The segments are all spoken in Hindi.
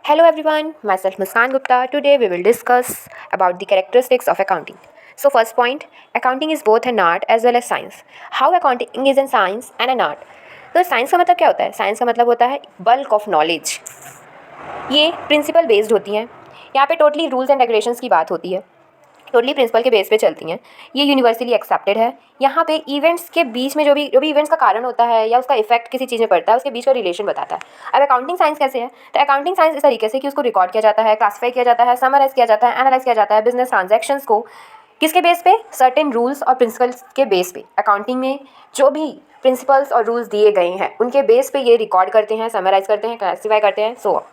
Hello everyone, myself Muskan Gupta. Today we will discuss about the characteristics of accounting. So first point, accounting is both an art as well as science. How accounting is a science and an art. तो साइंस का मतलब क्या होता है? साइंस का मतलब होता है बल्क ऑफ नॉलेज. ये प्रिंसिपल बेस्ड होती हैं. यहाँ पे टोटली रूल्स एंड रेगुलेशंस की बात होती है. टोटली प्रिंसिपल के बेस पे चलती हैं. ये यूनिवर्सली एक्सेप्टेड है. यहाँ पे इवेंट्स के बीच में जो भी इवेंट्स का कारण होता है या उसका इफेक्ट किसी चीज़ में पड़ता है उसके बीच का रिलेशन बताता है. अब अकाउंटिंग साइंस कैसे है? तो अकाउंटिंग साइंस इस तरीके से कि उसको रिकॉर्ड किया जाता है, क्लासीफाई किया जाता है, समराइज किया जाता है, एनालाइज किया जाता है बिजनेस ट्रांजैक्शंस को. किसके बेस पे? सर्टेन रूल्स और प्रिंसिपल्स के बेस पे. अकाउंटिंग में जो भी प्रिंसिपल्स और रूल्स दिए गए हैं उनके बेस पे ये रिकॉर्ड करते हैं, समराइज करते हैं, क्लासीफाई करते हैं, सो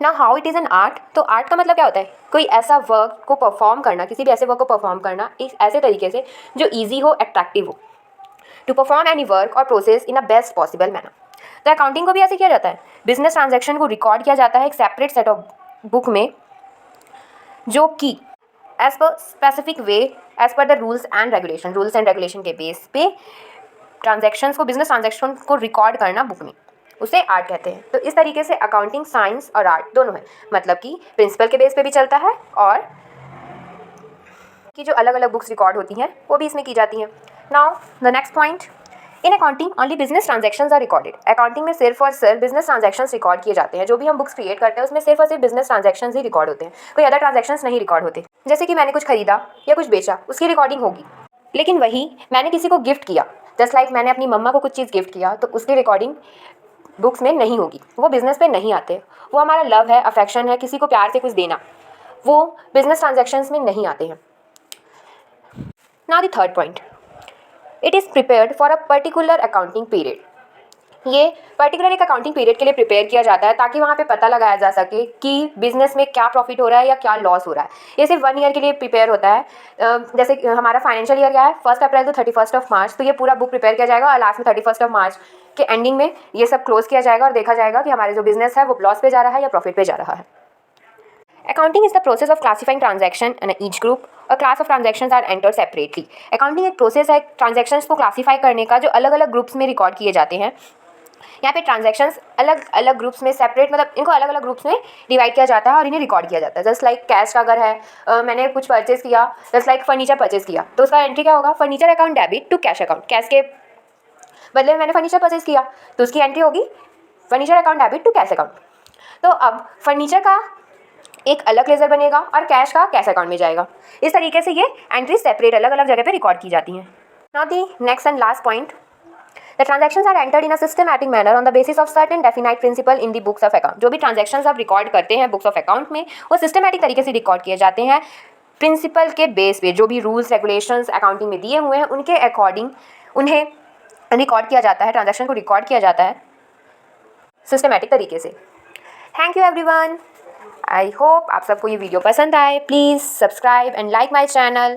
ना how it is an art. तो आर्ट का मतलब क्या होता है? कोई ऐसा वर्क को परफॉर्म करना, किसी भी ऐसे वर्क को परफॉर्म करना एक ऐसे तरीके से जो ईजी हो, एट्रैक्टिव हो. टू परफॉर्म एनी वर्क और process in a best possible manner. तो अकाउंटिंग को भी ऐसे किया जाता है. बिजनेस ट्रांजैक्शन को रिकॉर्ड किया जाता है एक सेपरेट सेट ऑफ बुक में, जो कि as per specific way, as per the rules and regulation के बेस पे ट्रांजैक्शंस को, बिजनेस ट्रांजैक्शन को रिकॉर्ड करना बुक में, उसे आर्ट कहते हैं. तो इस तरीके से अकाउंटिंग साइंस और आर्ट दोनों है. मतलब कि प्रिंसिपल के बेस पे भी चलता है और कि जो अलग अलग बुक्स रिकॉर्ड होती हैं वो भी इसमें की जाती हैं. Now the next point, in accounting only business transactions are recorded. Accounting में सिर्फ और सिर्फ बिजनेस ट्रांजैक्शंस रिकॉर्ड किए जाते हैं. जो भी हम बुक्स क्रिएट करते हैं उसमें सिर्फ और सिर्फ बिजनेस ट्रांजैक्शंस ही रिकॉर्ड होते हैं. कोई अदर ट्रांजैक्शंस नहीं रिकॉर्ड होते. जैसे कि मैंने कुछ खरीदा या कुछ बेचा, उसकी रिकॉर्डिंग होगी. लेकिन वही मैंने किसी को गिफ्ट किया, जस्ट लाइक मैंने अपनी मम्मा को कुछ चीज़ गिफ्ट किया, तो उसकी रिकॉर्डिंग बुक्स में नहीं होगी. वो बिजनेस पे नहीं आते. वो हमारा लव है, अफेक्शन है, किसी को प्यार से कुछ देना, वो बिजनेस ट्रांजैक्शंस में नहीं आते हैं. Now the third point, it is prepared for a particular accounting period. ये पर्टिकुलर एक अकाउंटिंग पीरियड के लिए प्रिपेयर किया जाता है ताकि वहाँ पे पता लगाया जा सके कि बिजनेस में क्या प्रॉफिट हो रहा है या क्या लॉस हो रहा है. ये सिर्फ 1 ईयर के लिए प्रिपेयर होता है. जैसे हमारा फाइनेंशियल ईयर क्या है, 1 अप्रैल टू 31 मार्च. तो ये पूरा बुक प्रिपेयर किया जाएगा और लास्ट में 31 मार्च के एंडिंग में ये सब क्लोज किया जाएगा और देखा जाएगा कि हमारे जो बिजनेस है वो लॉस पे जा रहा है या प्रॉफिट पे जा रहा है. Accounting is the process of classifying transaction in each group. A class of transactions are entered separately. Accounting एक प्रोसेस है ट्रांजैक्शंस को क्लासीफाई करने का जो अलग अलग ग्रुप्स में रिकॉर्ड किए जाते हैं. यहाँ पे ट्रांजैक्शंस अलग अलग ग्रुप्स में सेपरेट, मतलब इनको अलग अलग ग्रुप्स में डिवाइड किया जाता है और इन्हें रिकॉर्ड किया जाता है. जस्ट लाइक कैश का अगर है, मैंने कुछ परचेज किया, जस्ट लाइक फर्नीचर परचेज किया, तो उसका एंट्री क्या होगा? Furniture account debit to cash account. Cash के बदले में मैंने फर्नीचर परचेज किया तो उसकी एंट्री होगी furniture account debit to cash account. तो अब फर्नीचर का एक अलग लेजर बनेगा और कैश का कैश अकाउंट में जाएगा. इस तरीके से ये एंट्री सेपरेट अलग अलग जगह पे रिकॉर्ड की जाती हैं. Now the next and last point, the transactions are entered in a systematic manner on the basis of certain definite principle in the books of account. जो भी ट्रांजैक्शंस आप रिकॉर्ड करते हैं बुक्स ऑफ अकाउंट में, वो सिस्टमैटिक तरीके से रिकॉर्ड किए जाते हैं प्रिंसिपल के बेस पे. जो भी रूल्स रेगुलेशंस अकाउंटिंग में दिए हुए हैं उनके अकॉर्डिंग उन्हें रिकॉर्ड किया जाता है, ट्रांजैक्शन को रिकॉर्ड किया जाता है सिस्टमैटिक तरीके से. Thank you everyone. I hope आप सबको ये वीडियो पसंद आए. Please subscribe and like my channel.